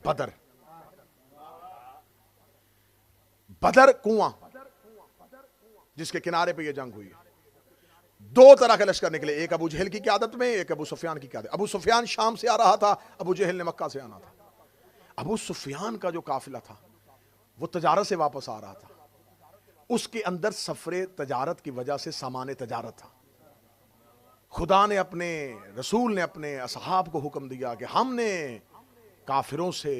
بدر، بدر کنواں جس کے کنارے پہ یہ جنگ ہوئی ہے۔ دو طرح کے لشکر نکلے، ایک ابو جہل کی قیادت میں، ایک ابو سفیان کی قیادت۔ ابو سفیان شام سے آ رہا تھا، ابو جہل نے مکہ سے آنا تھا۔ ابو سفیان کا جو قافلہ تھا وہ تجارت سے واپس آ رہا تھا، اس کے اندر سفر تجارت کی وجہ سے سامان تجارت تھا۔ خدا نے اپنے رسول نے اپنے اصحاب کو حکم دیا کہ ہم نے کافروں سے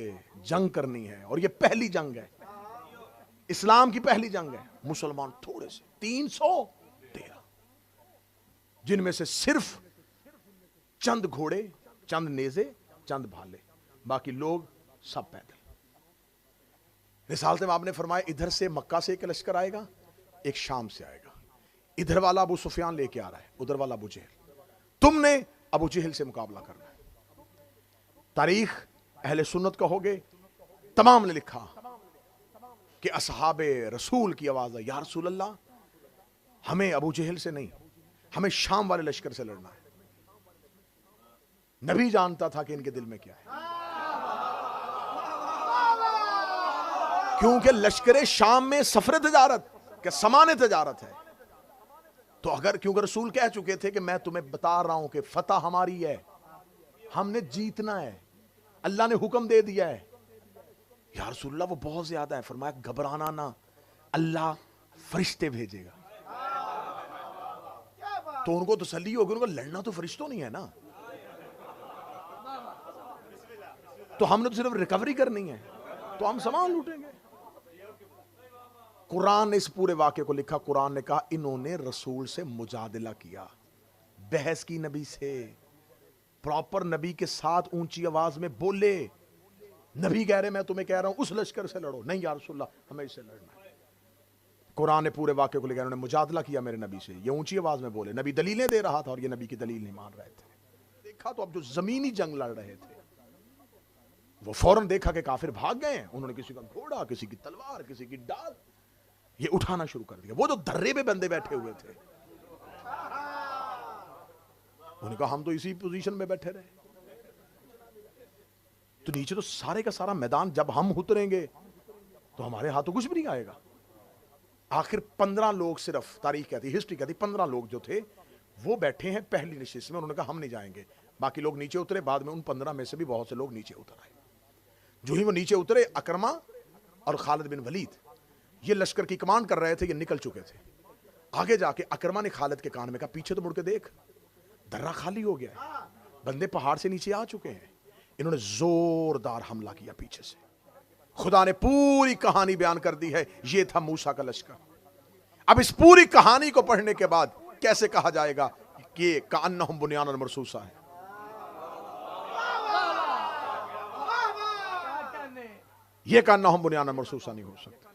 جنگ کرنی ہے، اور یہ پہلی جنگ ہے، اسلام کی پہلی جنگ ہے۔ مسلمان تھوڑے سے 313، جن میں سے صرف چند گھوڑے، چند نیزے، چند بھالے، باقی لوگ سب پیدل۔ رسالت میں آپ نے فرمایا ادھر سے مکہ سے ایک لشکر آئے گا، ایک شام سے آئے گا، ادھر والا ابو سفیان لے کے آ رہا ہے، ادھر والا ابو جہل، تم نے ابو جہل سے مقابلہ کرنا ہے۔ تاریخ اہل سنت کا ہوگے تمام نے لکھا کہ اصحاب رسول کی آواز ہے، یا رسول اللہ ہمیں ابو جہل سے نہیں، ہمیں شام والے لشکر سے لڑنا ہے۔ نبی جانتا تھا کہ ان کے دل میں کیا ہے، کیونکہ لشکر شام میں سفر تجارت کہ سامان تجارت ہے، تو اگر کیونکہ رسول کہہ چکے تھے کہ میں تمہیں بتا رہا ہوں کہ فتح ہماری ہے، ہم نے جیتنا ہے، اللہ نے حکم دے دیا ہے۔ یا رسول اللہ وہ بہت زیادہ ہے، فرمایا گھبرانا نہ، اللہ فرشتے بھیجے گا۔ تو ان کو تسلی ہوگی، ان کو لڑنا تو فرشتوں نہیں ہے نا، تو ہم نے تو صرف ریکوری کرنی ہے، تو ہم سامان لوٹیں گے۔ قرآن نے اس پورے واقعے کو لکھا، قرآن نے کہا انہوں نے رسول سے مجادلہ کیا، بحث کی نبی سے، پراپر نبی کے ساتھ اونچی آواز میں بولے۔ نبی کہہ رہے میں تمہیں کہہ رہا ہوں اس لشکر سے لڑو، نہیں یا رسول اللہ ہمیں اس سے لڑنا ہے۔ قرآن نے پورے واقعے کو لکھا، انہوں نے مجادلہ کیا میرے نبی سے، یہ اونچی آواز میں بولے، نبی دلیلیں دے رہا تھا اور یہ نبی کی دلیل نہیں مان رہے تھے۔ دیکھا تو اب جو زمینی جنگ لڑ رہے تھے وہ فوراً دیکھا کہ کافر بھاگ گئے ہیں، انہوں نے کسی کا گھوڑا، کسی کی تلوار، کسی کی ڈال یہ اٹھانا شروع کر دیا۔ وہ جو درے پہ بندے بیٹھے ہوئے تھے انہوں نے کہا ہم تو اسی پوزیشن میں بیٹھے رہے، تو نیچے تو سارے کا سارا میدان جب ہم اتریں گے تو ہمارے ہاتھوں کچھ بھی نہیں آئے گا۔ آخر 15 لوگ صرف، تاریخ کہتی، ہسٹری کہتی 15 لوگ جو تھے وہ بیٹھے ہیں پہلی نشست میں، انہوں نے کہا ہم نہیں جائیں گے، باقی لوگ نیچے اترے۔ بعد میں ان 15 میں سے بھی بہت سے لوگ نیچے اتر آئے۔ جو ہی وہ نیچے اترے، اکرمہ اور خالد بن ولید یہ لشکر کی کمانڈ کر رہے تھے، یہ نکل چکے تھے۔ آگے جا کے اکرمہ نے خالد کے کان میں کہا پیچھے تو مڑ کے دیکھ، درہ خالی ہو گیا ہے، بندے پہاڑ سے نیچے آ چکے ہیں۔ انہوں نے زوردار حملہ کیا پیچھے سے۔ خدا نے پوری کہانی بیان کر دی ہے، یہ تھا موسیٰ کا لشکر۔ اب اس پوری کہانی کو پڑھنے کے بعد کیسے کہا جائے گا کہ کأنہم بنیان مرصوصہ ہے؟ یہ کأنہم بنیان مرصوصہ نہیں ہو سکتا۔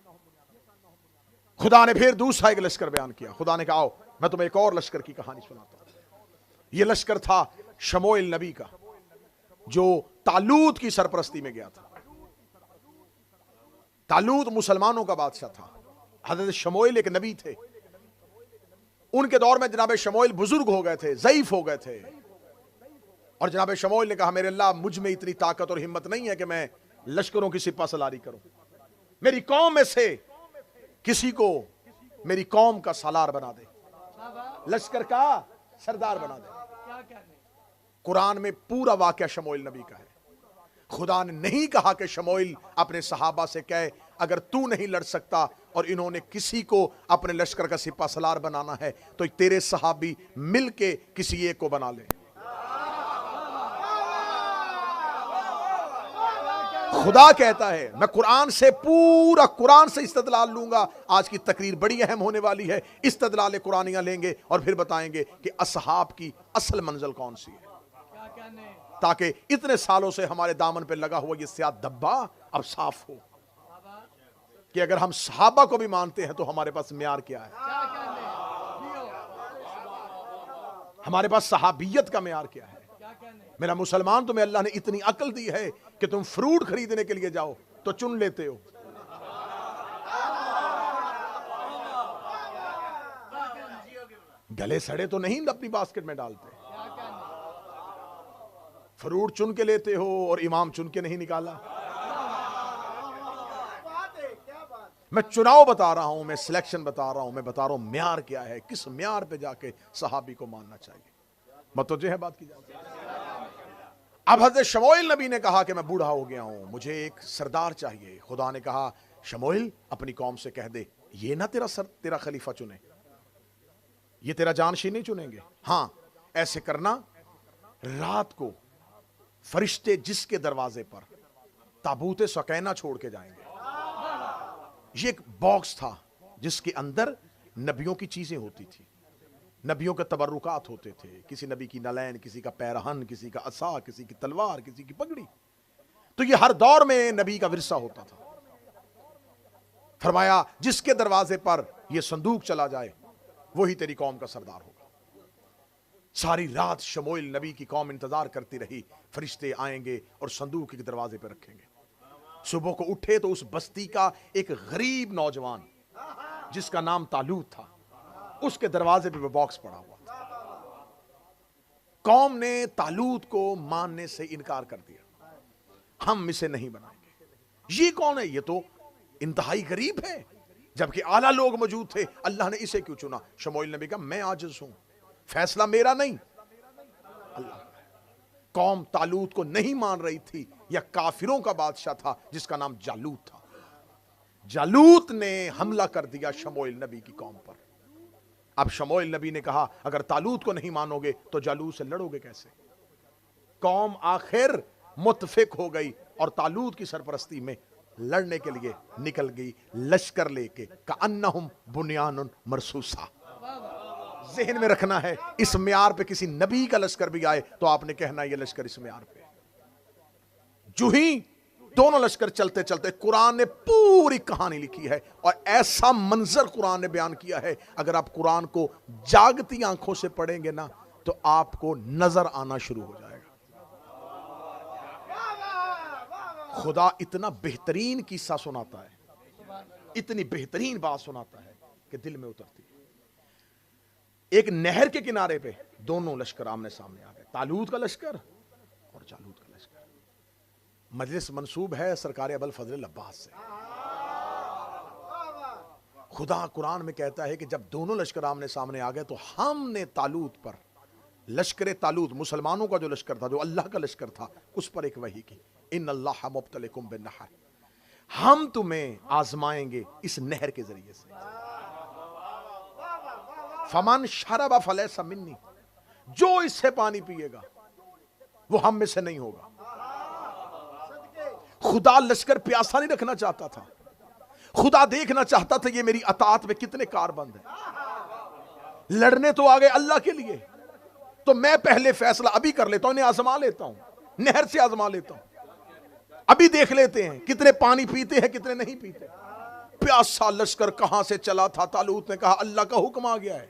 خدا نے پھر دوسرا ایک لشکر بیان کیا۔ خدا نے کہا آؤ میں تمہیں ایک اور لشکر کی کہانی سناتا ہوں۔ یہ لشکر تھا شموئیل نبی کا، جو طالوت کی سرپرستی میں گیا تھا۔ طالوت مسلمانوں کا بادشاہ تھا، حضرت شموئیل ایک نبی تھے۔ ان کے دور میں جناب شموئیل بزرگ ہو گئے تھے، ضعیف ہو گئے تھے، اور جناب شموئیل نے کہا میرے اللہ مجھ میں اتنی طاقت اور ہمت نہیں ہے کہ میں لشکروں کی سپہ سالاری کروں، میری قوم میں سے کسی کو میری قوم کا سالار بنا دے، لشکر کا سردار بنا دے۔ قرآن میں پورا واقعہ شموئیل نبی کا ہے۔ خدا نے نہیں کہا کہ شموئیل اپنے صحابہ سے کہے اگر تو نہیں لڑ سکتا اور انہوں نے کسی کو اپنے لشکر کا سپہ سالار بنانا ہے تو تیرے صحابی مل کے کسی ایک کو بنا لے۔ خدا کہتا ہے میں قرآن سے پورا قرآن سے استدلال لوں گا۔ آج کی تقریر بڑی اہم ہونے والی ہے، استدلال قرآنیاں لیں گے اور پھر بتائیں گے کہ اصحاب کی اصل منزل کون سی ہے، تاکہ اتنے سالوں سے ہمارے دامن پہ لگا ہوا یہ سیاہ دھبا اب صاف ہو کہ اگر ہم صحابہ کو بھی مانتے ہیں تو ہمارے پاس معیار کیا ہے، ہمارے پاس صحابیت کا معیار کیا ہے۔ میرا مسلمان تمہیں اللہ نے اتنی عقل دی ہے کہ تم فروٹ خریدنے کے لیے جاؤ تو چن لیتے ہو، گلے سڑے تو نہیں اپنی باسکٹ میں ڈالتے، فروٹ چن کے لیتے ہو اور امام چن کے نہیں نکالا۔ میں چناؤ بتا رہا ہوں، میں سلیکشن بتا رہا ہوں، میں بتا رہا ہوں معیار کیا ہے، کس معیار پہ جا کے صحابی کو ماننا چاہیے. متوجہ ہے بات کی جاتی ہے. اب حضرت شموئیل نبی نے کہا کہ میں بوڑھا ہو گیا ہوں، مجھے ایک سردار چاہیے. خدا نے کہا شموئیل اپنی قوم سے کہہ دے یہ نہ تیرا خلیفہ چنے، یہ تیرا جانشین نہیں چنیں گے. ہاں ایسے کرنا، رات کو فرشتے جس کے دروازے پر تابوت سکینہ چھوڑ کے جائیں گے. یہ ایک باکس تھا جس کے اندر نبیوں کی چیزیں ہوتی تھی، نبیوں کے تبرکات ہوتے تھے. کسی نبی کی نلین، کسی کا پیرہن، کسی کا عصا، کسی کی تلوار، کسی کی پگڑی. تو یہ ہر دور میں نبی کا ورثہ ہوتا تھا. فرمایا جس کے دروازے پر یہ صندوق چلا جائے وہی تیری قوم کا سردار ہوگا. ساری رات شموئیل نبی کی قوم انتظار کرتی رہی، فرشتے آئیں گے اور صندوق کے دروازے پہ رکھیں گے. صبح کو اٹھے تو اس بستی کا ایک غریب نوجوان جس کا نام طالوت تھا، اس کے دروازے پہ وہ باکس پڑا ہوا تھا. قوم نے طالوت کو ماننے سے انکار کر دیا، ہم اسے نہیں بنائیں گے. یہ کون ہے؟ یہ تو انتہائی غریب ہے، جبکہ اعلیٰ لوگ موجود تھے. اللہ نے اسے کیوں چنا؟ شموئیل نبی کہا میں عاجز ہوں، فیصلہ میرا نہیں، اللہ. قوم طالوت کو نہیں مان رہی تھی. یا کافروں کا بادشاہ تھا جس کا نام جالوت تھا. جالوت نے حملہ کر دیا شموئیل نبی کی قوم پر. اب شموئیل نبی نے کہا اگر طالوت کو نہیں مانو گے تو جالوت سے لڑو گے کیسے؟ قوم آخر متفق ہو گئی اور طالوت کی سرپرستی میں لڑنے کے لیے نکل گئی، لشکر لے کے. کأنہم بنیان مرصوصہ. ذہن میں رکھنا ہے اس معیار پہ کسی نبی کا لشکر بھی آئے تو آپ نے کہنا یہ لشکر اس معیار پہ. جو ہی دونوں لشکر چلتے چلتے قرآن نے پوری کہانی لکھی ہے اور ایسا منظر قرآن نے بیان کیا ہے، اگر آپ قرآن کو جاگتی آنکھوں سے پڑھیں گے نا تو آپ کو نظر آنا شروع ہو جائے گا. خدا اتنا بہترین قصہ سناتا ہے، اتنی بہترین بات سناتا ہے کہ دل میں اترتی ہے. ایک نہر کے کنارے پہ دونوں لشکر آمنے سامنے آ گئے، طالوت کا لشکر اور جالوت کا لشکر. مجلس منسوب ہے سرکار ابوالفضل العباس سے. خدا قرآن میں کہتا ہے کہ جب دونوں لشکر آمنے سامنے آ گئے تو ہم نے طالوت پر، لشکر طالوت مسلمانوں کا جو لشکر تھا، جو اللہ کا لشکر تھا، اس پر ایک وحی کی، ان اللہ مبتلیکم بالنہر، ہم تمہیں آزمائیں گے اس نہر کے ذریعے سے. فمن شرب فلیس منی، جو اس سے پانی پیے گا وہ ہم میں سے نہیں ہوگا. خدا لشکر پیاسا نہیں رکھنا چاہتا تھا، خدا دیکھنا چاہتا تھا یہ میری اطاعت میں کتنے کاربند ہیں. لڑنے تو آگے اللہ کے لیے، تو میں پہلے فیصلہ ابھی کر لیتا ہوں، انہیں آزما لیتا ہوں، نہر سے آزما لیتا ہوں، ابھی دیکھ لیتے ہیں کتنے پانی پیتے ہیں کتنے نہیں پیتے. پیاسا لشکر کہاں سے چلا تھا. طالوت نے کہا اللہ کا حکم آ گیا ہے،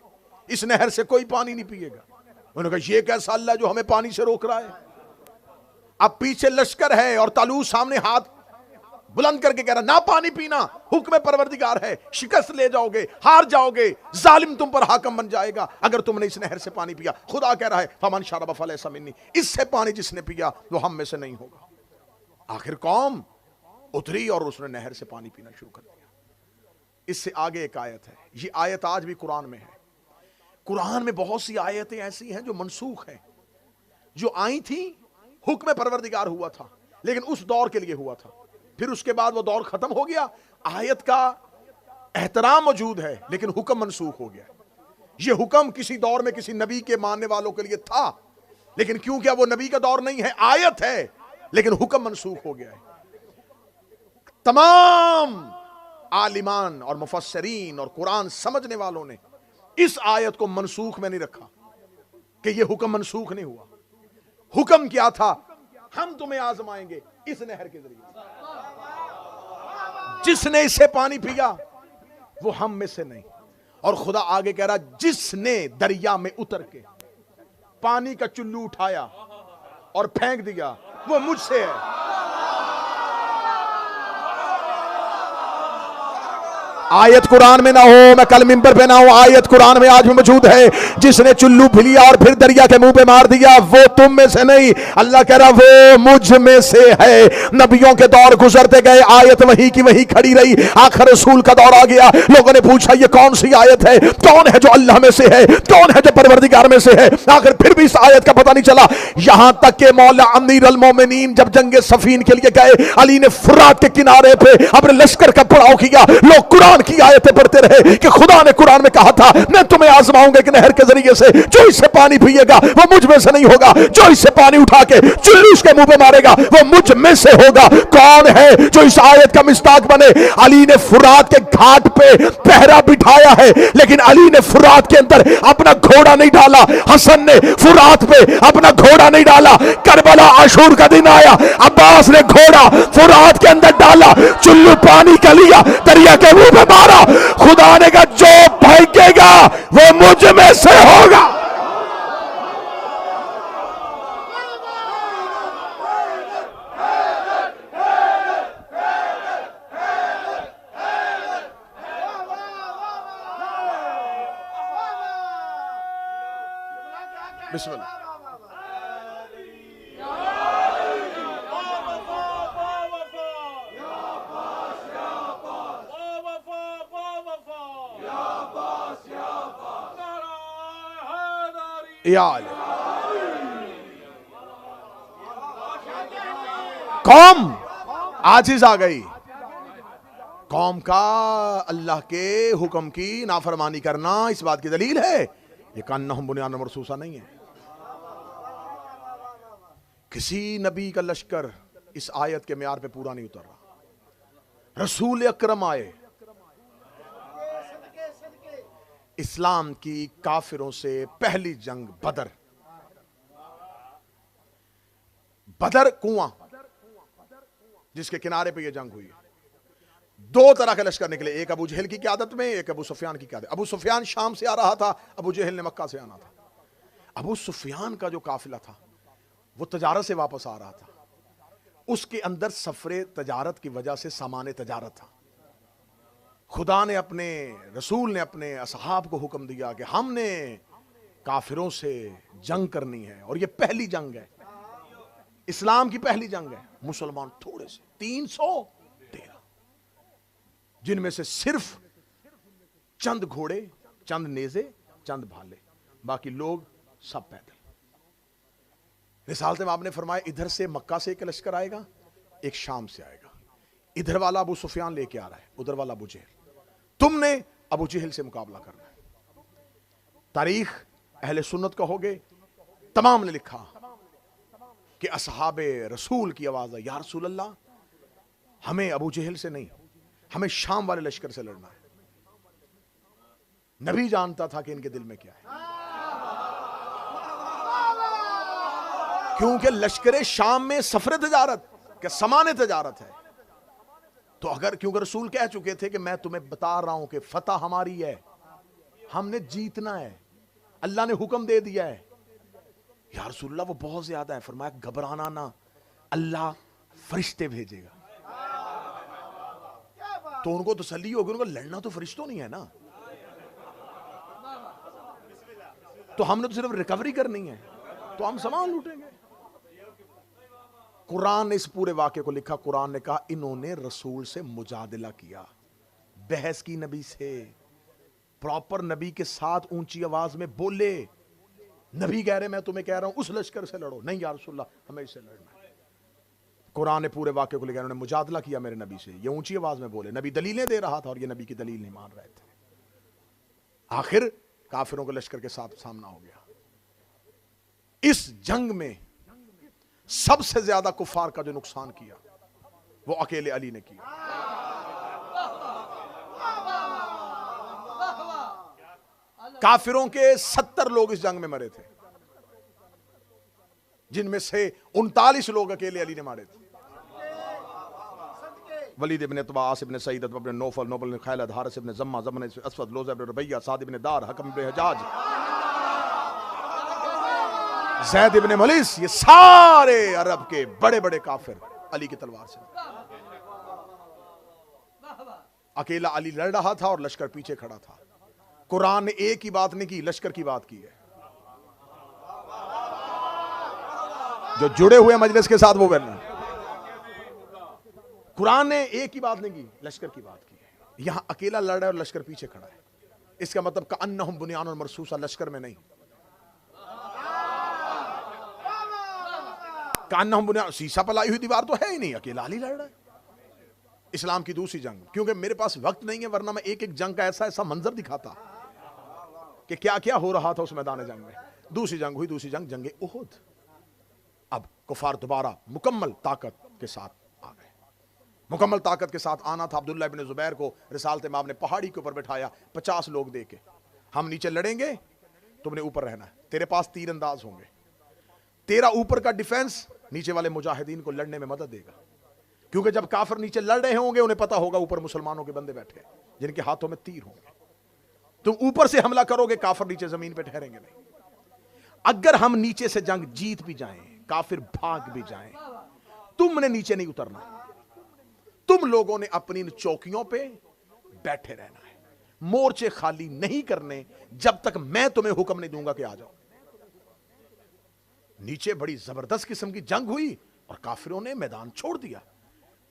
اس نہر سے کوئی پانی نہیں پیے گا. انہوں نے کہا یہ کیسا اللہ جو ہمیں پانی سے روک رہا ہے. اب پیچھے لشکر ہے اور طالوت سامنے ہاتھ بلند کر کے کہہ رہا نہ پانی پینا، حکم پروردگار ہے، شکست لے جاؤ گے، ہار جاؤ گے، ظالم تم پر حاکم بن جائے گا اگر تم نے اس نہر سے پانی پیا. خدا کہہ رہا ہے فمن شرب فلیس منی، اس سے پانی جس نے پیا وہ ہم میں سے نہیں ہوگا. آخر قوم اتری اور اس نے نہر سے پانی پینا شروع کر دیا. اس سے آگے ایک آیت ہے، یہ آیت آج بھی قرآن میں ہے. قرآن میں بہت سی آیتیں ایسی ہیں جو منسوخ ہیں، جو آئی تھیں حکم پروردگار ہوا تھا لیکن اس دور کے لیے ہوا تھا، پھر اس کے بعد وہ دور ختم ہو گیا. آیت کا احترام موجود ہے لیکن حکم منسوخ ہو گیا. یہ حکم کسی دور میں کسی نبی کے ماننے والوں کے لیے تھا لیکن کیونکہ وہ نبی کا دور نہیں ہے، آیت ہے لیکن حکم منسوخ ہو گیا ہے. تمام عالمان اور مفسرین اور قرآن سمجھنے والوں نے اس آیت کو منسوخ میں نہیں رکھا کہ یہ حکم منسوخ نہیں ہوا. حکم کیا تھا؟ ہم تمہیں آزمائیں گے اس نہر کے ذریعے، جس نے اس سے پانی پیا وہ ہم میں سے نہیں. اور خدا آگے کہہ رہا جس نے دریا میں اتر کے پانی کا چلو اٹھایا اور پھینک دیا وہ مجھ سے ہے. آیت قرآن میں نہ ہو، میں کل منبر پہ نہ ہوں، آیت قرآن میں آج بھی موجود ہے، جس نے چلو پھلیا اور پھر دریا کے منہ پہ مار دیا وہ تم میں سے نہیں، اللہ کہہ رہا وہ مجھ میں سے ہے۔ نبیوں کے دور گزرتے گئے، آیت وہی کی وہی کھڑی رہی، آخر رسول کا دور آ گیا، لوگوں نے پوچھا یہ کون سی آیت ہے، کون ہے جو اللہ میں سے ہے، کون ہے جو پروردگار میں سے ہے، آخر پھر بھی اس آیت کا پتہ نہیں چلا، یہاں تک کہ مولا امیر المومنین جب جنگ صفین کے لیے گئے، علی نے فرات کے کنارے پہ اپنے لشکر کا پڑاؤ کیا، لوگ قرآن کی آیتیں پڑھتے رہے کہ خدا نے قرآن میں کہا تھا میں تمہیں آزماؤں گا کہ نہر کے ذریعے سے جو اس سے پانی پیے گا وہ مجھ میں سے نہیں ہوگا، جو اس سے پانی اٹھا کے چلو اس کے منہ پہ مارے گا وہ مجھ میں سے ہوگا۔ کون ہے جو اس آیت کا مصداق بنے؟ علی نے فرات کے گھاٹ پہ پہرا بٹھایا ہے، لیکن علی نے فرات کے اندر اپنا گھوڑا نہیں ڈالا، حسن نے فرات پہ اپنا گھوڑا نہیں ڈالا، کربلا عاشور کا دن آیا، عباس نے گھوڑا فرات کے اندر ڈالا، چلو پانی کا لیا، دریا کے منہ پہ مارا، خدا نے کہا جو پھینکے گا وہ مجھ میں سے ہوگا۔ بسم اللہ۔ قوم عاجز آ گئی، قوم کا اللہ کے حکم کی نافرمانی کرنا اس بات کی دلیل ہے یہ کانہم بنیان مرصوصہ نہیں ہے۔ کسی نبی کا لشکر اس آیت کے معیار پہ پورا نہیں اتر رہا۔ رسول اکرم آئے، اسلام کی کافروں سے پہلی جنگ بدر، بدر کنواں جس کے کنارے پہ یہ جنگ ہوئی، دو طرح کے لشکر نکلے، ایک ابو جہل کی قیادت میں، ایک ابو سفیان کی قیادت۔ ابو سفیان شام سے آ رہا تھا، ابو جہل نے مکہ سے آنا تھا۔ ابو سفیان کا جو قافلہ تھا وہ تجارت سے واپس آ رہا تھا، اس کے اندر سفر تجارت کی وجہ سے سامان تجارت تھا۔ خدا نے اپنے رسول نے اپنے اصحاب کو حکم دیا کہ ہم نے کافروں سے جنگ کرنی ہے، اور یہ پہلی جنگ ہے، اسلام کی پہلی جنگ ہے۔ مسلمان تھوڑے سے 313، جن میں سے صرف چند گھوڑے، چند نیزے، چند بھالے، باقی لوگ سب پیدل۔ رسالت میں آپ نے فرمایا ادھر سے مکہ سے ایک لشکر آئے گا، ایک شام سے آئے گا، ادھر والا ابو سفیان لے کے آ رہا ہے، ادھر والا ابو جہل، تم نے ابو جہل سے مقابلہ کرنا ہے۔ تاریخ اہل سنت کا ہوگے، تمام نے لکھا کہ اصحاب رسول کی آواز ہے یا رسول اللہ ہمیں ابو جہل سے نہیں، ہمیں شام والے لشکر سے لڑنا ہے۔ نبی جانتا تھا کہ ان کے دل میں کیا ہے، کیونکہ لشکر شام میں سفر تجارت کہ سامان تجارت ہے، تو اگر کیونکہ رسول کہہ چکے تھے کہ میں تمہیں بتا رہا ہوں کہ فتح ہماری ہے، ہم نے جیتنا ہے، اللہ نے حکم دے دیا ہے۔ یا رسول اللہ وہ بہت زیادہ ہے، فرمایا گھبرانا نہ، اللہ فرشتے بھیجے گا۔ تو ان کو تسلی ہوگی، ان کو لڑنا تو فرشتوں نہیں ہے نا، تو ہم نے تو صرف ریکوری کرنی ہے، تو ہم سامان لوٹیں گے۔ قرآن نے اس پورے واقعے کو لکھا، قرآن نے کہا انہوں نے رسول سے مجادلہ کیا، بحث کی نبی سے، پراپر نبی کے ساتھ اونچی آواز میں بولے۔ نبی کہہ رہے میں تمہیں کہہ رہا ہوں اس لشکر سے لڑو، نہیں یا رسول اللہ ہمیں اس سے لڑنا ہے۔ قرآن نے پورے واقعے کو لکھا، انہوں نے مجادلہ کیا میرے نبی سے، یہ اونچی آواز میں بولے، نبی دلیلیں دے رہا تھا اور یہ نبی کی دلیل نہیں مان رہے تھے۔ آخر کافروں کے لشکر کے ساتھ سامنا ہو گیا۔ اس جنگ میں سب سے زیادہ کفار کا جو نقصان کیا وہ اکیلے علی نے کیا۔ کافروں کے 70 لوگ اس جنگ میں مرے تھے، جن میں سے 39 لوگ اکیلے علی نے مارے تھے۔ ولید ابن عتبہ، عاص ابن سعید، عتبہ ابن نوفل، نوفل ابن خالد، حارث ابن زمہ، زمہ ابن اسود، لوزہ ابن ربیہ، سعد ابن دار، حکم ابن حجاج، زید ابن ملیس، یہ سارے عرب کے بڑے بڑے کافر علی کی تلوار سے۔ اکیلا علی لڑ رہا تھا اور لشکر پیچھے کھڑا تھا. قرآن نے ایک ہی بات نہیں کی, لشکر کی بات کی ہے. جو جڑے ہوئے مجلس کے ساتھ وہ بننا. قرآن نے ایک ہی بات نہیں کی, لشکر کی بات کی ہے. یہاں اکیلا لڑ رہا ہے اور لشکر پیچھے کھڑا ہے. اس کا مطلب کأنہم بنیان مرصوصہ, لشکر میں نہیں. کأنہم بنیان, سیسا پلائی ہوئی دیوار تو ہے ہی نہیں, اکیلا علی لڑ رہا ہے. اسلام کی دوسری جنگ, کیونکہ میرے پاس وقت نہیں ہے ورنہ میں ایک ایک جنگ کا ایسا منظر دکھاتا کہ کیا کیا ہو رہا تھا اس میدان جنگ میں. دوسری جنگ ہوئی, دوسری جنگ جنگ احد. اب کفار دوبارہ مکمل طاقت کے ساتھ آ گئے. مکمل طاقت کے ساتھ آنا تھا. عبداللہ ابن زبیر کو رسالت مآب نے پہاڑی کے اوپر بٹھایا, 50 لوگ دے کے, ہم نیچے لڑیں گے, تم نے اوپر رہنا ہے. تیرے پاس تیر انداز ہوں گے, تیرا اوپر کا ڈیفنس نیچے والے مجاہدین کو لڑنے میں مدد دے گا. کیونکہ جب کافر نیچے لڑ رہے ہوں گے انہیں پتا ہوگا اوپر مسلمانوں کے بندے بیٹھے جن کے ہاتھوں میں تیر ہوں گے. تم اوپر سے حملہ کرو گے, کافر نیچے زمین پہ ٹھہریں گے نہیں. اگر ہم نیچے سے جنگ جیت بھی جائیں, کافر بھاگ بھی جائیں, تم نے نیچے نہیں اترنا. تم لوگوں نے اپنی چوکیوں پہ بیٹھے رہنا ہے, مورچے خالی نہیں کرنے جب تک میں تمہیں حکم نہیں دوں گا کہ آ جاؤ. نیچے بڑی زبردست قسم کی جنگ ہوئی اور کافروں نے میدان چھوڑ دیا.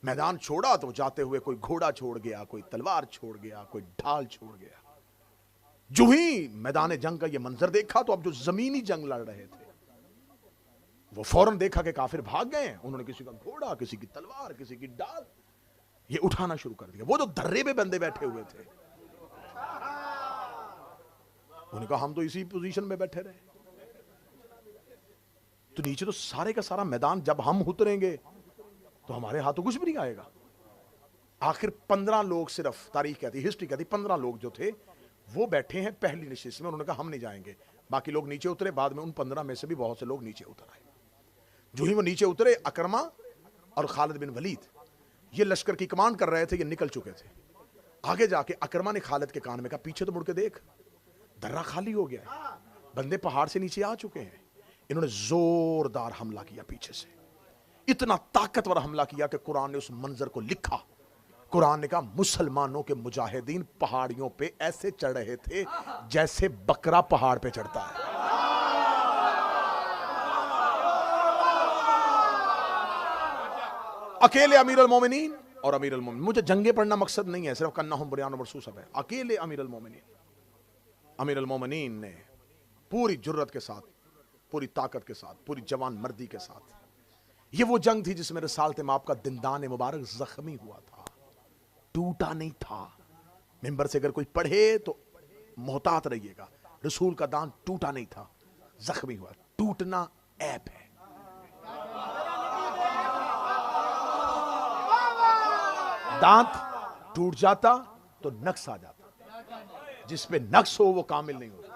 میدان چھوڑا تو جاتے ہوئے کوئی گھوڑا چھوڑ گیا, کوئی تلوار چھوڑ گیا, کوئی ڈھال چھوڑ گیا. جو ہی میدان جنگ کا یہ منظر دیکھا تو اب جو زمینی جنگ لڑ رہے تھے وہ فوراً دیکھا کہ کافر بھاگ گئے ہیں. انہوں نے کسی کا گھوڑا, کسی کی تلوار, کسی کی ڈال یہ اٹھانا شروع کر دیا. وہ جو درے پہ بندے بیٹھے ہوئے تھے انہوں نے کہا ہم تو اسی پوزیشن میں بیٹھے رہے. تو نیچے تو سارے کا سارا میدان جب ہم اتریں گے تو ہمارے ہاتھوں کچھ بھی نہیں آئے گا. آخر 15 لوگ صرف, تاریخ کہتی, ہسٹری کہتی, 15 لوگ جو تھے وہ بیٹھے ہیں پہلی نشست میں. انہوں نے کہا ہم نہیں جائیں گے. باقی لوگ نیچے اترے. بعد میں ان 15 میں سے بھی بہت سے لوگ نیچے اتر آئے. جو ہی وہ نیچے اترے, اکرمہ اور خالد بن ولید یہ لشکر کی کمانڈ کر رہے تھے, یہ نکل چکے تھے. آگے جا کے اکرمہ نے خالد کے کان میں کہا پیچھے تو مڑ کے دیکھ, درہ خالی ہو گیا ہے, بندے پہاڑ سے نیچے آ چکے ہیں. انہوں نے زوردار حملہ کیا پیچھے سے, اتنا طاقتور حملہ کیا کہ قرآن نے اس منظر کو لکھا. قرآن نے کہا مسلمانوں کے مجاہدین پہاڑیوں پہ ایسے چڑھ رہے تھے جیسے بکرا پہاڑ پہ چڑھتا ہے. اکیلے امیر المومنین اور امیر المومنین, مجھے جنگیں پڑھنا مقصد نہیں ہے, صرف کأنہم بنیان مرصوصہ ہے. اکیلے امیر المومنین نے پوری جرت کے ساتھ, پوری طاقت کے ساتھ, پوری جوان مردی کے ساتھ, یہ وہ جنگ تھی جس میں رسالت مآب کا دندان مبارک زخمی ہوا تھا, ٹوٹا نہیں تھا. ممبر سے اگر کوئی پڑھے تو محتاط رہیے گا, رسول کا دان ٹوٹا نہیں تھا, زخمی ہوا. ٹوٹنا عیب ہے. دانت ٹوٹ جاتا تو نقص آ جاتا, جس پہ نقص ہو وہ کامل نہیں ہوتا.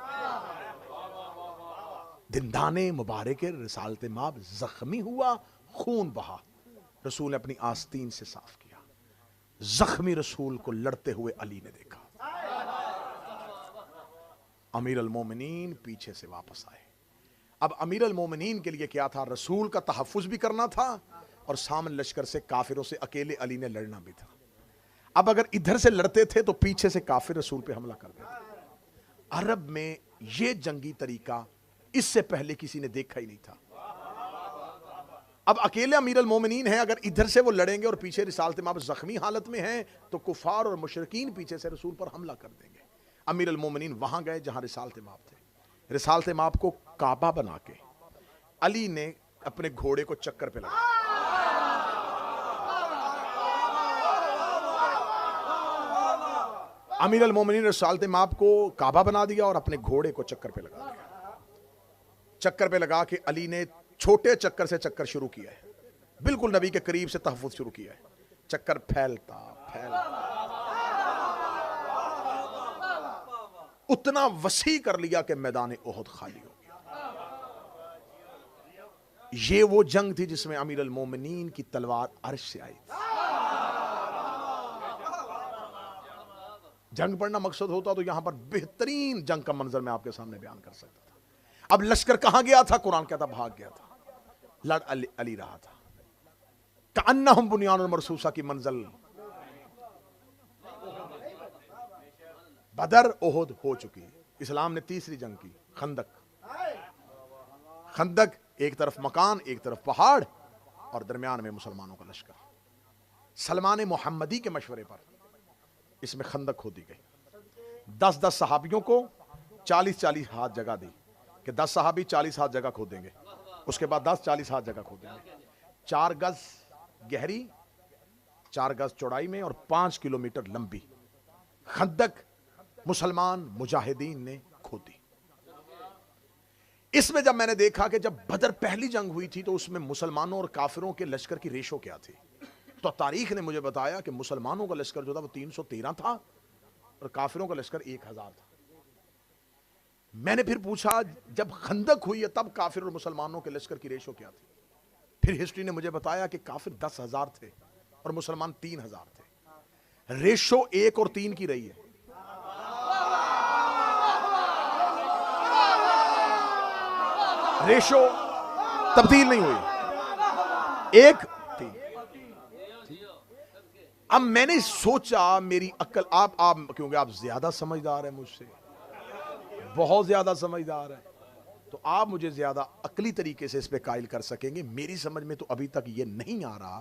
دندان مبارک رسالت مآب زخمی ہوا, خون بہا, رسول نے اپنی آستین سے صاف کیا. زخمی رسول کو لڑتے ہوئے علی نے دیکھا. امیر المومنین پیچھے سے واپس آئے. اب امیر المومنین کے لیے کیا تھا, رسول کا تحفظ بھی کرنا تھا اور سامنے لشکر سے کافروں سے اکیلے علی نے لڑنا بھی تھا. اب اگر ادھر سے لڑتے تھے تو پیچھے سے کافر رسول پہ حملہ کر دیتے. عرب میں یہ جنگی طریقہ اس سے پہلے کسی نے دیکھا ہی نہیں تھا. اب اکیلے امیر المومنین ہیں, اگر ادھر سے وہ لڑیں گے اور پیچھے رسالت مآب زخمی حالت میں ہیں تو کفار اور مشرکین پیچھے سے رسول پر حملہ کر دیں گے. امیر المومنین وہاں گئے جہاں رسالت مآب تھے. رسالت مآب کو کعبہ بنا کے علی نے اپنے گھوڑے کو چکر پہ لگا. امیر المومنین رسالت مآب کو کعبہ بنا دیا اور اپنے گھوڑے کو چکر پہ لگا دیا. چکر پہ لگا کے علی نے چھوٹے چکر سے چکر شروع کیا ہے, بالکل نبی کے قریب سے تحفظ شروع کیا ہے. چکر پھیلتا اتنا وسیع کر لیا کہ میدان احد خالی ہو گیا. یہ وہ جنگ تھی جس میں امیر المومنین کی تلوار عرش سے آئی تھی. جنگ پڑھنا مقصد ہوتا تو یہاں پر بہترین جنگ کا منظر میں آپ کے سامنے بیان کر سکتا تھا. اب لشکر کہاں گیا تھا؟ قرآن کہتا بھاگ گیا تھا, لڑ علی رہا تھا. کأنہم بنیان مرصوصہ کی منزل بدر احد ہو چکی. اسلام نے تیسری جنگ کی, خندق. خندق ایک طرف مکان, ایک طرف پہاڑ, اور درمیان میں مسلمانوں کا لشکر. سلمان محمدی کے مشورے پر اس میں خندق کھودی گئی. 10 صحابیوں کو 40 ہاتھ جگہ دی کہ 10 صحابی 40 ہاتھ جگہ کھودیں گے. اس کے بعد 10 40 ہاتھ جگہ کھودیں گے. 4 گز گہری, 4 گز چوڑائی میں, اور 5 کلومیٹر لمبی خندق مسلمان مجاہدین نے کھودی. اس میں جب میں نے دیکھا کہ جب بدر پہلی جنگ ہوئی تھی تو اس میں مسلمانوں اور کافروں کے لشکر کی ریشو کیا تھی, تو تاریخ نے مجھے بتایا کہ مسلمانوں کا لشکر جو تھا وہ 313 تھا اور کافروں کا لشکر 1000 تھا. میں نے پھر پوچھا جب خندق ہوئی ہے تب کافر اور مسلمانوں کے لشکر کی ریشو کیا تھی؟ پھر ہسٹری نے مجھے بتایا کہ کافر 10,000 تھے اور مسلمان 3,000 تھے. ریشو 1 اور 3 کی رہی ہے. ریشو تبدیل نہیں ہوئی, 1 3. اب میں نے سوچا میری عقل, آپ کیونکہ آپ زیادہ سمجھدار ہیں مجھ سے, بہت زیادہ سمجھدار ہیں, تو آپ مجھے زیادہ عقلی طریقے سے اس پہ قائل کر سکیں گے. میری سمجھ میں تو ابھی تک یہ نہیں آ رہا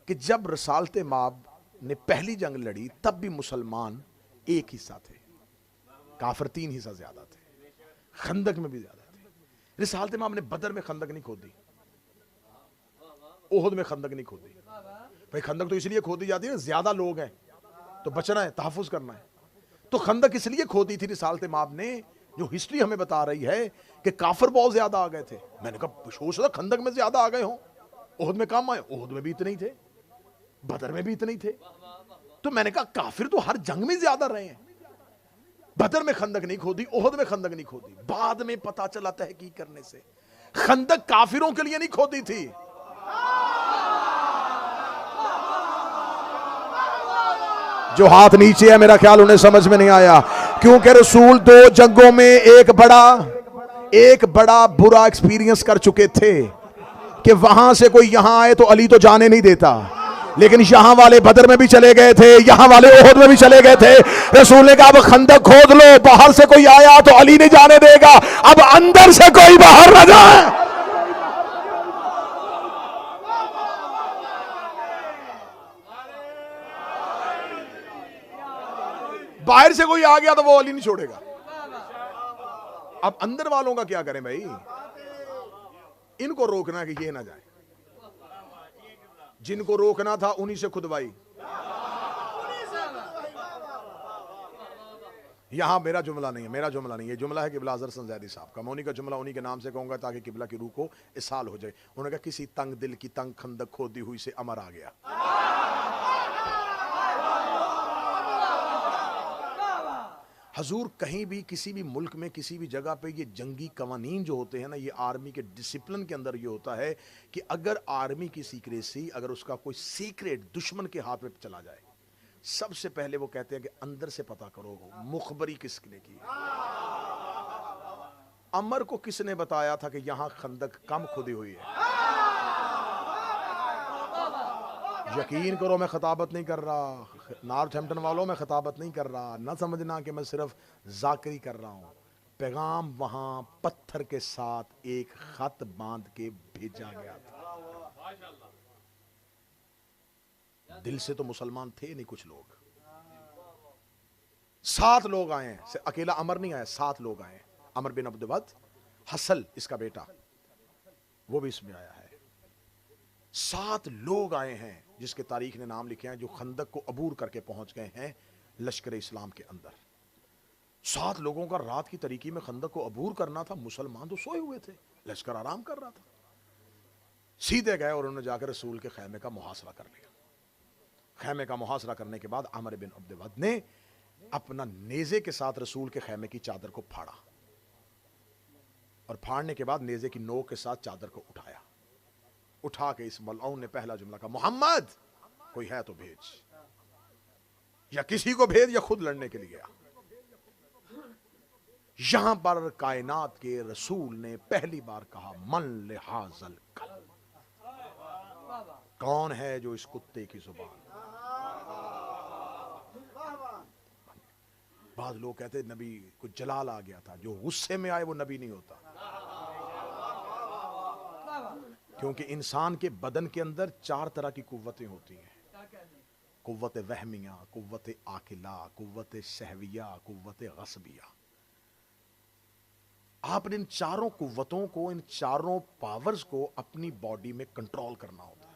کہ جب رسالت مآب نے پہلی جنگ لڑی تب بھی مسلمان 1 حصہ تھے, کافر 3 حصہ زیادہ تھے, خندق میں بھی زیادہ تھے. رسالت مآب نے بدر میں خندق نہیں کھودی, احد میں خندق نہیں کھودی. بھائی خندق تو اس لیے کھودی جاتی ہے نا, زیادہ لوگ ہیں تو بچنا ہے, تحفظ کرنا ہے. تو خندق اس لیے کھودی تھی رسالت مآب نے, جو ہسٹری ہمیں بتا رہی ہے کہ کافر بہت زیادہ آ گئے تھے. میں نے کہا سوچ رہا خندق میں زیادہ آ گئے ہوں, احد میں کم آئے. احد میں بھی اتنے ہی تھے, بدر میں بھی اتنے ہی تھے. تو میں نے کہا کافر تو ہر جنگ میں زیادہ رہے ہیں. بدر میں خندق نہیں کھودی, احد میں خندق نہیں کھودی. بعد میں پتا چلا تحقیق کرنے سے خندق کافروں کے لیے نہیں کھودی تھی, جو ہاتھ نیچے ہے میرا خیال انہیں سمجھ میں نہیں آیا, کیونکہ رسول 2 جنگوں میں ایک بڑا برا ایکسپیرینس کر چکے تھے کہ وہاں سے کوئی یہاں آئے تو علی تو جانے نہیں دیتا, لیکن یہاں والے بدر میں بھی چلے گئے تھے, یہاں والے احد میں بھی چلے گئے تھے. رسول نے کہا اب خندق کھود لو, باہر سے کوئی آیا تو علی نہیں جانے دے گا, اب اندر سے کوئی باہر نہ جائے. باہر سے کوئی آ گیا تو وہ علی نہیں چھوڑے گا. اب اندر والوں کا کیا کریں بھائی, ان کو روکنا کہ یہ نہ جائے. جن کو روکنا تھا انہی سے کھدوائی. یہاں میرا جملہ نہیں ہے, یہ جملہ ہے قبلہ اظہر حسن زیدی صاحب کا. میں انہی کا جملہ انہی کے نام سے کہوں گا تاکہ قبلہ کی روح کو اصال ہو جائے. انہوں نے کہا کسی تنگ دل کی تنگ خندق کھودی ہوئی سے امر آ گیا. حضور کہیں بھی کسی بھی ملک میں کسی بھی جگہ پہ یہ جنگی قوانین جو ہوتے ہیں نا, یہ آرمی کے ڈسپلن کے اندر یہ ہوتا ہے کہ اگر آرمی کی سیکریسی, اگر اس کا کوئی سیکریٹ دشمن کے ہاتھ میں چلا جائے, سب سے پہلے وہ کہتے ہیں کہ اندر سے پتا کرو مخبری کس نے کی. عمر کو کس نے بتایا تھا کہ یہاں خندق کم کھودی ہوئی ہے؟ یقین کرو میں خطابت نہیں کر رہا, نارتھ ہیمپٹن والوں میں خطابت نہیں کر رہا, نہ سمجھنا کہ میں صرف ذاکری کر رہا ہوں. پیغام وہاں پتھر کے ساتھ ایک خط باندھ کے بھیجا گیا تھا. دل سے تو مسلمان تھے نہیں کچھ لوگ. 7 لوگ آئے ہیں, اکیلا عمر نہیں آیا, 7 لوگ آئے ہیں. عمر بن عبد ود, حسل اس کا بیٹا, وہ بھی اس میں آیا ہے. 7 لوگ آئے ہیں جس کے تاریخ نے نام لکھے ہیں, جو خندق کو عبور کر کے پہنچ گئے ہیں لشکر اسلام کے اندر. 7 لوگوں کا رات کی طریقی میں خندق کو عبور کرنا تھا. مسلمان تو سوئے ہوئے تھے, لشکر آرام کر رہا تھا. سیدھے گئے اور انہوں نے جا کر رسول کے خیمے کا محاصرہ کر لیا. خیمے کا محاصرہ کرنے کے بعد عمر بن عبد ود نے اپنا نیزے کے ساتھ رسول کے خیمے کی چادر کو پھاڑا, اور پھاڑنے کے بعد نیزے کی نوک کے ساتھ چادر کو اٹھایا. اٹھا کے اس ملعون نے پہلا جملہ کہا, محمد کوئی ہے تو بھیج, یا کسی کو بھیج یا خود لڑنے کے لیے گیا. یہاں پر کائنات کے رسول نے پہلی بار کہا من لحاظ الکلب, کون ہے جو اس کتے کی زبان. بعض لوگ کہتے ہیں نبی کو جلال آ گیا تھا، جو غصے میں آئے وہ نبی نہیں ہوتا، کیونکہ انسان کے بدن کے اندر 4 طرح کی قوتیں ہوتی ہیں، قوت وہمیہ، قوت عاقلہ، قوت سہویہ، قوت غصبیہ۔ آپ نے ان چاروں قوتوں کو، ان چاروں پاورز کو اپنی باڈی میں کنٹرول کرنا ہوتا ہے۔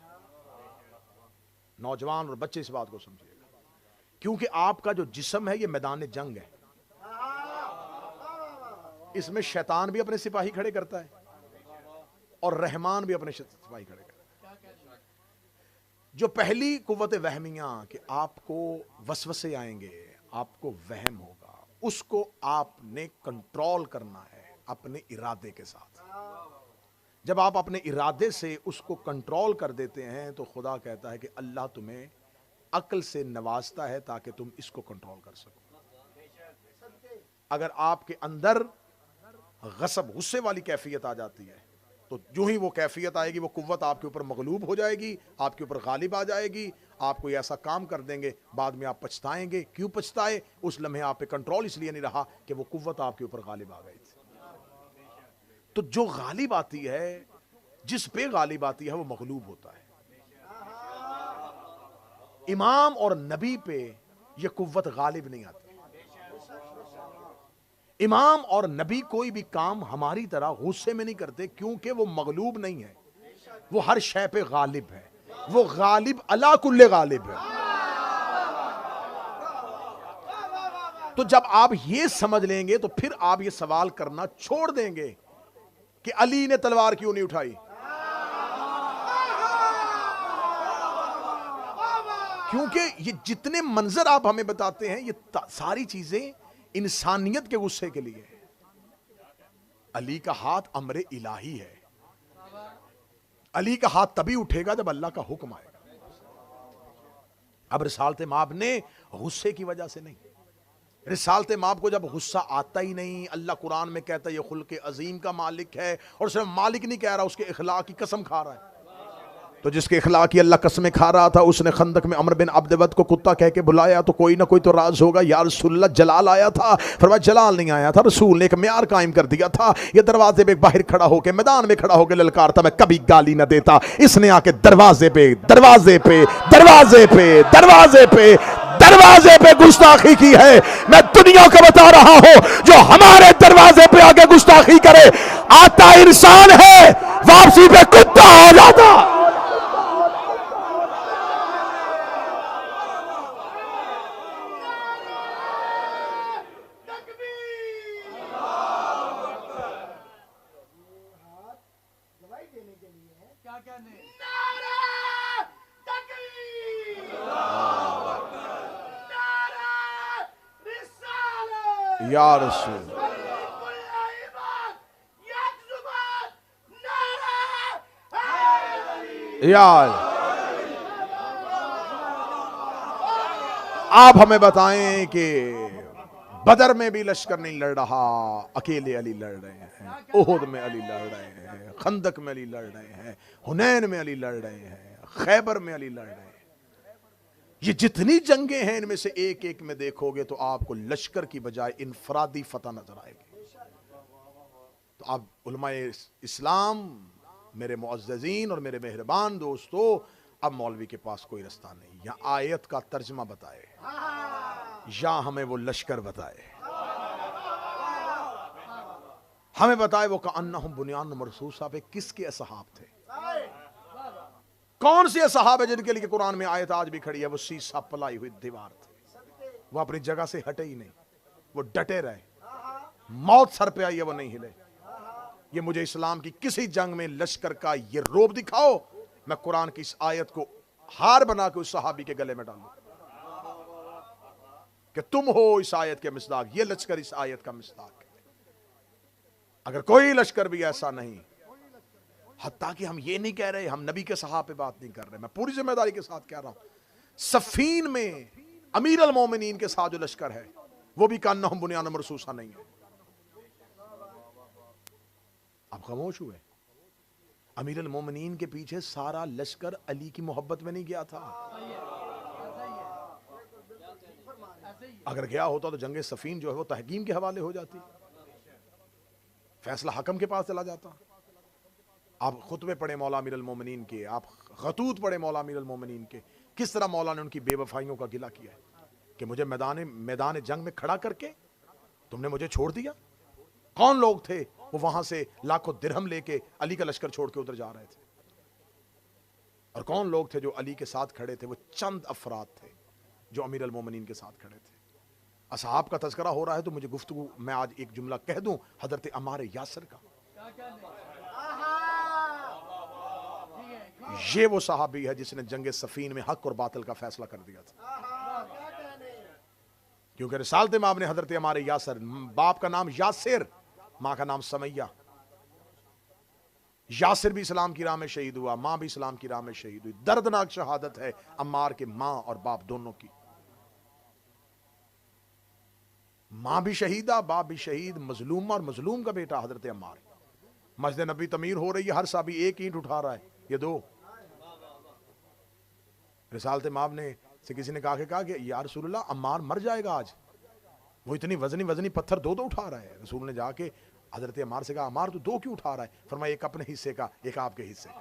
نوجوان اور بچے اس بات کو سمجھیے گا، کیونکہ آپ کا جو جسم ہے یہ میدان جنگ ہے، اس میں شیطان بھی اپنے سپاہی کھڑے کرتا ہے اور رحمان بھی اپنے سپاہی کھڑے کرتا ہے۔ جو پہلی قوت وہمیہ کہ آپ کو وسوسے آئیں گے، آپ کو وہم ہوگا، اس کو آپ نے کنٹرول کرنا ہے اپنے ارادے کے ساتھ۔ جب آپ اپنے ارادے سے اس کو کنٹرول کر دیتے ہیں تو خدا کہتا ہے کہ اللہ تمہیں عقل سے نوازتا ہے تاکہ تم اس کو کنٹرول کر سکو۔ اگر آپ کے اندر غصب، غصے والی کیفیت آ جاتی ہے تو جو ہی وہ کیفیت آئے گی وہ قوت آپ کے اوپر مغلوب ہو جائے گی، آپ کے اوپر غالب آ جائے گی، آپ کو ایسا کام کر دیں گے، بعد میں آپ پچھتائیں گے۔ کیوں پچھتائے؟ اس لمحے آپ پہ کنٹرول اس لیے نہیں رہا کہ وہ قوت آپ کے اوپر غالب آ گئی تھی۔ تو جو غالب آتی ہے، جس پہ غالب آتی ہے وہ مغلوب ہوتا ہے۔ امام اور نبی پہ یہ قوت غالب نہیں آتی۔ امام اور نبی کوئی بھی کام ہماری طرح غصے میں نہیں کرتے، کیونکہ وہ مغلوب نہیں ہے، وہ ہر شے پہ غالب ہے، وہ غالب علی کل غالب ہے۔ تو جب آپ یہ سمجھ لیں گے تو پھر آپ یہ سوال کرنا چھوڑ دیں گے کہ علی نے تلوار کیوں نہیں اٹھائی، کیونکہ یہ جتنے منظر آپ ہمیں بتاتے ہیں یہ ساری چیزیں انسانیت کے غصے کے لیے ہے۔ علی کا ہاتھ امر الہی ہے، علی کا ہاتھ تبھی اٹھے گا جب اللہ کا حکم آئے گا۔ اب رسالت مآب نے غصے کی وجہ سے نہیں، رسالت مآب کو جب غصہ آتا ہی نہیں، اللہ قرآن میں کہتا ہے یہ خلق عظیم کا مالک ہے، اور صرف مالک نہیں کہہ رہا، اس کے اخلاق کی قسم کھا رہا ہے۔ تو جس کے اخلاق کی اللہ قسمیں کھا رہا تھا، اس نے خندق میں عمر بن عبد ود کو کتا کہہ کے بلایا تو کوئی نہ کوئی تو راز ہوگا، یا رسول اللہ جلال آیا تھا؟ فرمایا جلال نہیں آیا تھا، رسول نے ایک معیار قائم کر دیا تھا، یہ دروازے پہ باہر کھڑا ہو کے، میدان میں کھڑا ہو کے للکارتا، میں کبھی گالی نہ دیتا، اس نے آ کے دروازے پہ دروازے پہ دروازے پہ دروازے پہ دروازے پہ گستاخی کی ہے۔ میں دنیا کو بتا رہا ہوں، جو ہمارے دروازے پہ آ کے گستاخی کرے، آتا انسان ہے، واپسی پہ کتا ہو جاتا۔ یا رسول یا آپ ہمیں بتائیں کہ بدر میں بھی لشکر نہیں لڑ رہا، اکیلے علی لڑ رہے ہیں، احد میں علی لڑ رہے ہیں، خندق میں علی لڑ رہے ہیں، حنین میں علی لڑ رہے ہیں، خیبر میں علی لڑ رہے ہیں۔ یہ جتنی جنگیں ہیں ان میں سے ایک ایک میں دیکھو گے تو آپ کو لشکر کی بجائے انفرادی فتح نظر آئے گی۔ تو اب علماء اسلام، میرے معززین اور میرے مہربان دوستو، اب مولوی کے پاس کوئی رستہ نہیں، یا آیت کا ترجمہ بتائے یا ہمیں وہ لشکر بتائے، ہمیں بتائے وہ کأنہم بنیان مرصوصہ پہ کس کے اصحاب تھے، کون سے اصحاب ہے جن کے لیے قرآن میں آیت آج بھی کھڑی ہے، وہ سیسا پلائی ہوئی دیوار تھے، وہ اپنی جگہ سے ہٹے ہی نہیں، وہ ڈٹے رہے، موت سر پہ آئی ہے وہ نہیں ہلے۔ یہ مجھے اسلام کی کسی جنگ میں لشکر کا یہ روب دکھاؤ، میں قرآن کی اس آیت کو ہار بنا کے اس صحابی کے گلے میں ڈالوں کہ تم ہو اس آیت کے مصداق، یہ لشکر اس آیت کا مصداق ہے۔ اگر کوئی لشکر بھی ایسا نہیں، حتیٰ کہ ہم یہ نہیں کہہ رہے، ہم نبی کے صحابہ پہ بات نہیں کر رہے، میں پوری ذمہ داری کے ساتھ کہہ رہا ہوں، صفین میں امیر المومنین کے ساتھ جو لشکر ہے وہ بھی کأنہم بنیان مرصوصہ نہیں ہے۔ آپ خاموش ہوئے، امیر المومنین کے پیچھے سارا لشکر علی کی محبت میں نہیں گیا تھا، اگر گیا ہوتا تو جنگ صفین جو ہے وہ تحکیم کے حوالے ہو جاتی، فیصلہ حکم کے پاس چلا جاتا۔ آپ خطبے پڑھے مولا امیر المومنین کے، آپ خطوط پڑھے مولا امیر المومنین کے، کس طرح مولا نے ان کی بے وفائیوں کا گلہ کیا ہے کہ مجھے میدان جنگ میں کھڑا کر کے تم نے مجھے چھوڑ دیا۔ کون لوگ تھے وہ وہاں سے لاکھوں درہم لے کے علی کا لشکر چھوڑ کے ادھر جا رہے تھے، اور کون لوگ تھے جو علی کے ساتھ کھڑے تھے؟ وہ چند افراد تھے جو امیر المومنین کے ساتھ کھڑے تھے۔ اصحاب کا تذکرہ ہو رہا ہے تو مجھے گفتگو میں آج ایک جملہ کہہ دوں حضرت عمار یاسر کا۔ یہ وہ صحابی ہے جس نے جنگ صفین میں حق اور باطل کا فیصلہ کر دیا تھا، کیونکہ رسالت مآب نے حضرت عمار یاسر، باپ کا نام یاسر، ماں کا نام سمیہ، یاسر بھی اسلام کی راہ میں شہید ہوا، ماں بھی اسلام کی راہ میں شہید ہوئی۔ دردناک شہادت ہے عمار کے ماں اور باپ دونوں کی، ماں بھی شہیدہ، باپ بھی شہید، مظلوم اور مظلوم کا بیٹا حضرت عمار۔ مسجد نبی تعمیر ہو رہی ہے، ہر صحابی ایک اینٹ اٹھا رہا ہے، یہ دو۔ رسالت مآب نے سے کسی نے کہا کہ یا رسول اللہ عمار مر جائے گا آج، وہ اتنی وزنی پتھر دو اٹھا رہا ہے۔ رسول نے جا کے حضرت عمار سے کہا عمار تو دو کیوں اٹھا رہا ہے؟ فرمایا ایک اپنے حصے کا، ایک آپ کے حصے کا۔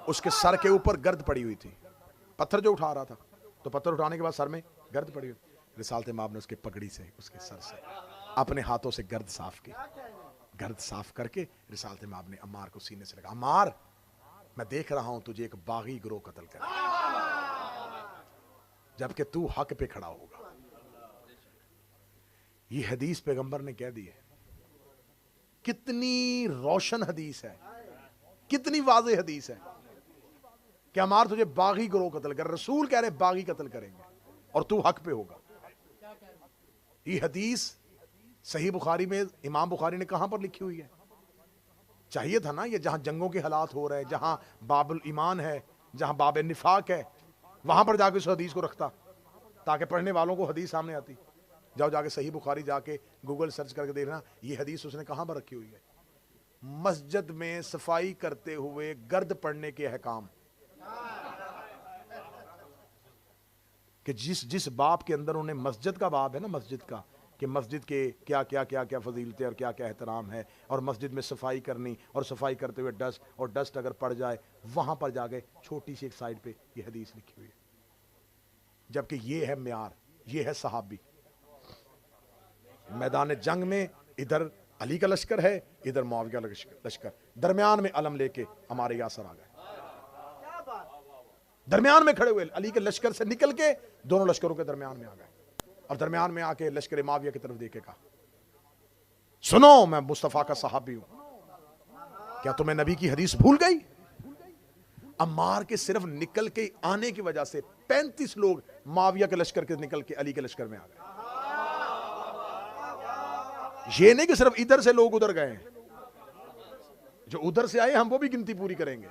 اس کے سر کے اوپر گرد پڑی ہوئی تھی، پتھر جو اٹھا رہا تھا تو پتھر اٹھانے کے بعد سر میں گرد پڑی ہوئی۔ رسالت مآب نے اس کے پگڑی سے، اس کے سر سے اپنے ہاتھوں سے گرد صاف کی۔ گرد صاف کر کے رسالت مآب نے عمار کو سینے سے لگا، عمار میں دیکھ رہا ہوں تجھے ایک باغی گروہ قتل کرے جبکہ تو حق پہ کھڑا ہوگا۔ یہ حدیث پیغمبر نے کہہ دی ہے، کتنی روشن حدیث ہے، کتنی واضح حدیث ہے کہ عمار تجھے باغی گروہ قتل کر، رسول کہہ رہے باغی قتل کریں گے اور تو حق پہ ہوگا۔ یہ حدیث صحیح بخاری میں امام بخاری نے کہاں پر لکھی ہوئی ہے؟ چاہیے تھا نا یہ جہاں جنگوں کے حالات ہو رہے ہیں، جہاں باب الایمان ہے، جہاں باب نفاق ہے، وہاں پر جا کے اس حدیث کو رکھتا تاکہ پڑھنے والوں کو حدیث سامنے آتی۔ جاؤ جا کے صحیح بخاری جا کے گوگل سرچ کر کے دیکھنا یہ حدیث اس نے کہاں پر رکھی ہوئی ہے۔ مسجد میں صفائی کرتے ہوئے گرد پڑنے کے احکام، کہ جس باب کے اندر انہیں مسجد کا باب ہے نا، مسجد کا، کہ مسجد کے کیا کیا کیا کیا فضیلتیں اور کیا کیا احترام ہے، اور مسجد میں صفائی کرنی، اور صفائی کرتے ہوئے ڈسٹ اگر پڑ جائے وہاں پر جا کے چھوٹی سی ایک سائڈ پہ یہ حدیث لکھی ہوئی ہے۔ جبکہ یہ ہے معیار، یہ ہے صحابی۔ میدان جنگ میں ادھر علی کا لشکر ہے، ادھر معاویہ کا لشکر، درمیان میں علم لے کے ہمارے یاسر آ گئے، درمیان میں کھڑے ہوئے، علی کے لشکر سے نکل کے دونوں لشکروں کے درمیان میں آ گئے، اور درمیان میں آ کے لشکر معاویہ کی طرف دیکھے کہا سنو میں مصطفیٰ کا صحابی ہوں، کیا تمہیں نبی کی حدیث بھول گئی؟ عمار کے صرف نکل کے آنے کی وجہ سے 35 لوگ معاویہ کے لشکر کے نکل کے علی کے لشکر میں آ گئے۔ یہ نہیں کہ صرف ادھر سے لوگ ادھر گئے ہیں، جو ادھر سے آئے ہم وہ بھی گنتی پوری کریں گے،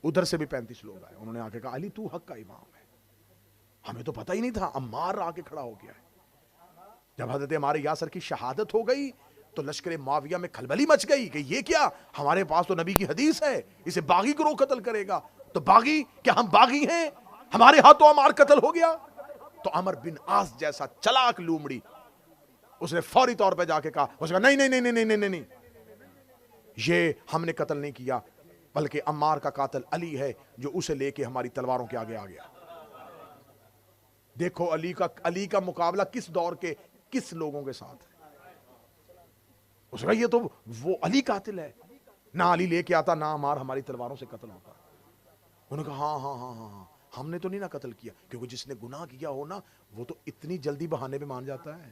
ادھر سے بھی 35 لوگ آئے، انہوں نے آ کے کہا علی تو حق کا امام ہے، ہمیں تو پتہ ہی نہیں تھا۔ عمار آ کے کھڑا ہو گیا ہے۔ جب حضرت عمار یاسر کی شہادت ہو گئی تو لشکر معاویہ میں کھلبلی مچ گئی کہ یہ کیا، ہمارے پاس تو نبی کی حدیث ہے، اسے باغی گروہ قتل کرے گا، تو باغی کیا ہم باغی ہیں؟ ہمارے ہاتھوں عمار قتل ہو گیا۔ تو عمر بن عاص جیسا چلاک لومڑی اس نے فوری طور پہ جا کے کہا، اس نے کہا نہیں نہیں نہیں نہیں نہیں نہیں، یہ ہم نے قتل نہیں کیا، بلکہ عمار کا قاتل علی ہے جو اسے لے کے ہماری تلواروں کے آگے آ گیا۔ دیکھو علی کا مقابلہ کس دور کے کس لوگوں کے ساتھ ہے۔ اس نے کہا یہ تو وہ علی قاتل ہے، نہ علی لے کے آتا نہ عمار ہماری تلواروں سے قتل ہوتا۔ انہوں نے کہا ہاں ہاں ہاں ہاں ہم نے تو نہیں نہ قتل کیا، کیونکہ جس نے گناہ کیا ہو نا وہ تو اتنی جلدی بہانے پہ مان جاتا ہے۔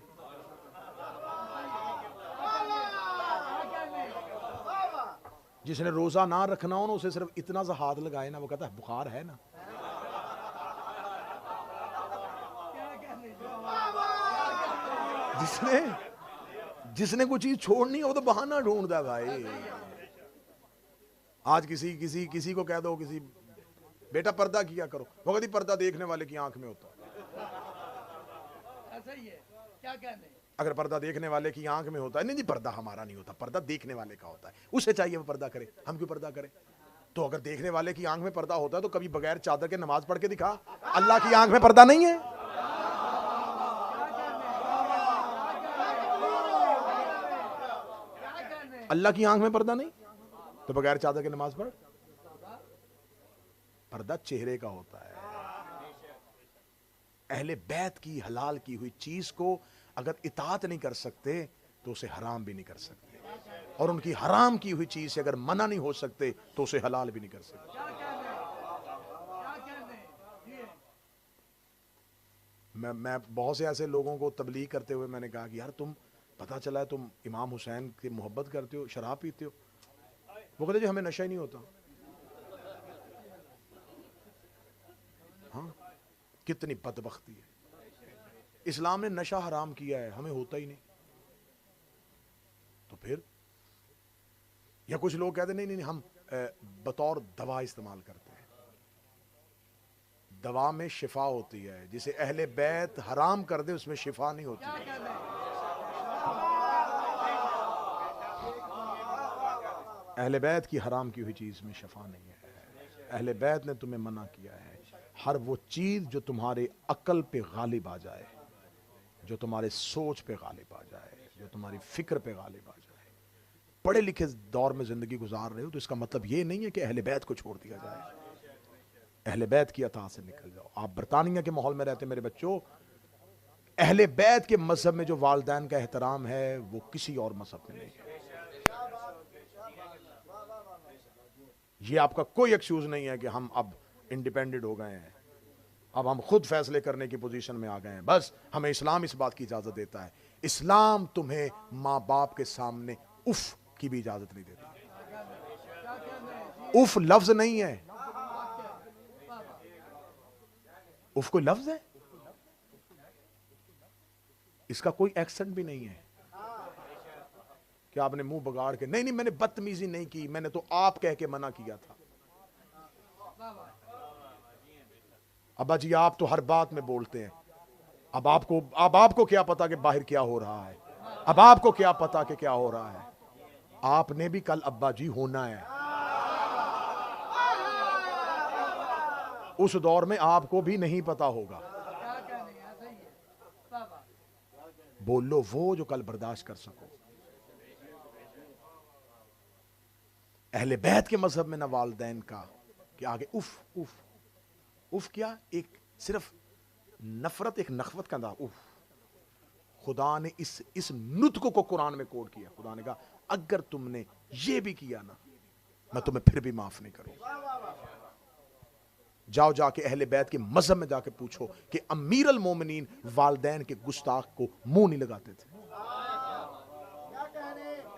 جس نے روزہ نہ رکھنا ہو نا اسے صرف اتنا سا ہاتھ لگائے نا وہ کہتا ہے بخار ہے نا۔ جس نے کوئی چیز چھوڑنی ہے وہ تو بہانہ ڈھونڈتا ہے بھائی۔ آج کسی کو کہہ دو کسی بیٹا پردہ کیا کرو، وہ کہتی پردہ دیکھنے والے کی آنکھ میں ہوتا ہے۔ اگر پردہ دیکھنے والے کی آنکھ میں ہوتا ہے، نہیں جی پردہ ہمارا نہیں ہوتا، پردہ دیکھنے والے کا ہوتا ہے، اسے چاہیے وہ پردہ کرے، ہم کیوں پردہ کریں؟ تو اگر دیکھنے والے کی آنکھ میں پردہ ہوتا ہے تو کبھی بغیر چادر کے نماز پڑھ کے دکھا. اللہ کی آنکھ میں پردہ نہیں ہے. اللہ کی آنکھ میں پردہ نہیں تو بغیر چادر کے نماز پڑھ. پردہ چہرے کا ہوتا ہے. اہل بیت کی حلال کی ہوئی چیز کو اگر اطاعت نہیں کر سکتے تو اسے حرام بھی نہیں کر سکتے, اور ان کی حرام کی ہوئی چیز سے اگر منع نہیں ہو سکتے تو اسے حلال بھی نہیں کر سکتے. میں بہت سے ایسے لوگوں کو تبلیغ کرتے ہوئے میں نے کہا کہ یار تم پتہ چلا ہے تم امام حسین کی محبت کرتے ہو, شراب پیتے ہو. وہ کہتے جی ہمیں نشہ ہی نہیں ہوتا. ہاں کتنی بدبختی ہے. اسلام نے نشہ حرام کیا ہے, ہمیں ہوتا ہی نہیں. تو پھر یا کچھ لوگ کہتے ہیں نہیں ہم بطور دوا استعمال کرتے ہیں. دوا میں شفا ہوتی ہے, جسے اہل بیت حرام کر دے اس میں شفا نہیں ہوتی. اہل بیت کی حرام کی ہوئی چیز میں شفا نہیں ہے. اہل بیت نے تمہیں منع کیا ہے ہر وہ چیز جو تمہارے عقل پہ غالب آ جائے, جو تمہارے سوچ پہ غالب آ جائے, جو تمہاری فکر پہ غالب آ جائے. پڑھے لکھے دور میں زندگی گزار رہے ہو تو اس کا مطلب یہ نہیں ہے کہ اہل بیت کو چھوڑ دیا جائے. اہل بیت کی اطاعت سے نکل جاؤ. آپ برطانیہ کے ماحول میں رہتے میرے بچوں, اہل بیت کے مذہب میں جو والدین کا احترام ہے وہ کسی اور مذہب میں نہیں ہے. یہ آپ کا کوئی ایکسکیوز نہیں ہے کہ ہم اب انڈیپینڈنٹ ہو گئے ہیں, اب ہم خود فیصلے کرنے کی پوزیشن میں آ گئے ہیں. بس ہمیں اسلام اس بات کی اجازت دیتا ہے. اسلام تمہیں ماں باپ کے سامنے اف کی بھی اجازت نہیں دیتا. اف لفظ نہیں ہے, اف کوئی لفظ ہے, اس کا کوئی ایکسنٹ بھی نہیں ہے کہ آپ نے منہ بگاڑ کے نہیں میں نے بدتمیزی نہیں کی, میں نے تو آپ کہہ کے منع کیا تھا. ابا جی آپ تو ہر بات میں بولتے ہیں, اب آپ کو کیا پتا کہ باہر کیا ہو رہا ہے, اب آپ کو کیا پتا کہ کیا ہو رہا ہے. آپ نے بھی کل ابا جی ہونا ہے. اس دور میں آپ کو بھی نہیں پتا ہوگا. بولو وہ جو کل برداشت کر سکو. اہل بیت کے مذہب میں نہ والدین کا کہ آگے اف اف اف کیا, ایک صرف نفرت, ایک نخوت کا انداز. اف خدا نے اس نطق کو قرآن میں کوڈ کیا. خدا نے کہا اگر تم نے یہ بھی کیا نا میں تمہیں پھر بھی معاف نہیں کروں. جاؤ جا کے اہل بیت کے مذہب میں جا کے پوچھو کہ امیر المومنین والدین کے گستاخ کو منہ نہیں لگاتے تھے.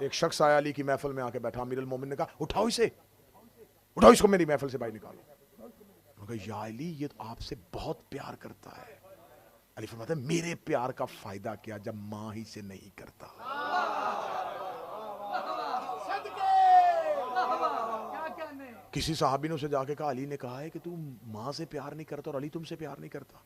ایک شخص آیا علی کی محفل میں آ کے بیٹھا, امیر المومنین نے کہا اٹھاؤ اس کو میری محفل سے باہر نکالو. انہوں نے کہا یا علی یہ تو آپ سے بہت پیار کرتا ہے. علی فرماتا ہے میرے پیار کا فائدہ کیا جب ماں ہی سے نہیں کرتا. کسی صحابی نے اسے جا کے کہا علی نے کہا ہے کہ تم ماں سے پیار نہیں کرتا اور علی تم سے پیار نہیں کرتا.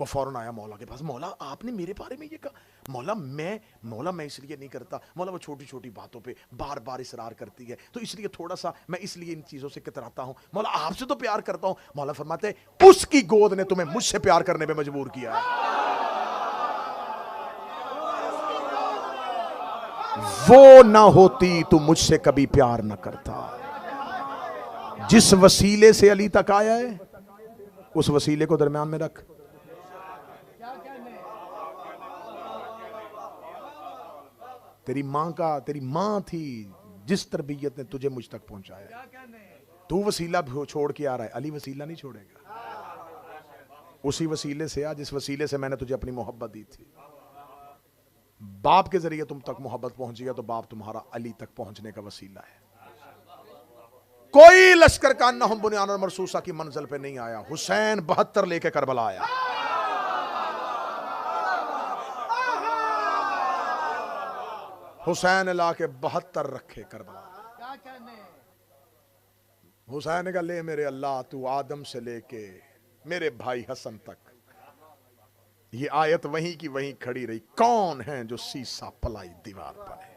وہ فوراً آیا مولا کے پاس, مولا آپ نے میرے بارے میں یہ کہا. مولا میں اس لیے نہیں کرتا, مولا وہ چھوٹی چھوٹی باتوں پہ بار بار اصرار کرتی ہے تو اس لیے تھوڑا سا میں اس لیے ان چیزوں سے کتراتا ہوں. مولا آپ سے تو پیار کرتا ہوں. مولا فرماتے ہیں اس کی گود نے تمہیں مجھ سے پیار کرنے پہ مجبور کیا ہے. وہ نہ ہوتی تو مجھ سے کبھی پیار نہ کرتا. جس وسیلے سے علی تک آیا ہے اس وسیلے کو درمیان میں رکھ. تیری ماں تھی جس تربیت نے تجھے مجھ تک پہنچایا. تو وسیلہ چھوڑ کے آ رہا ہے, علی وسیلہ نہیں چھوڑے گا. اسی وسیلے سے آ جس وسیلے سے میں نے تجھے اپنی محبت دی تھی. باپ کے ذریعے تم تک محبت پہنچی ہے تو باپ تمہارا علی تک پہنچنے کا وسیلہ ہے. کوئی لشکر کا انہم بنیان اور مرصوصہ کی منزل پہ نہیں آیا. حسین 72 لے کے کربلا آیا. حسین لا کے 72 رکھے کربلا. حسین نے کہا لے میرے اللہ تو آدم سے لے کے میرے بھائی حسن تک. یہ آیت وہیں کی وہیں کھڑی رہی. کون ہیں جو سیسا پلائی دیوار پر ہے.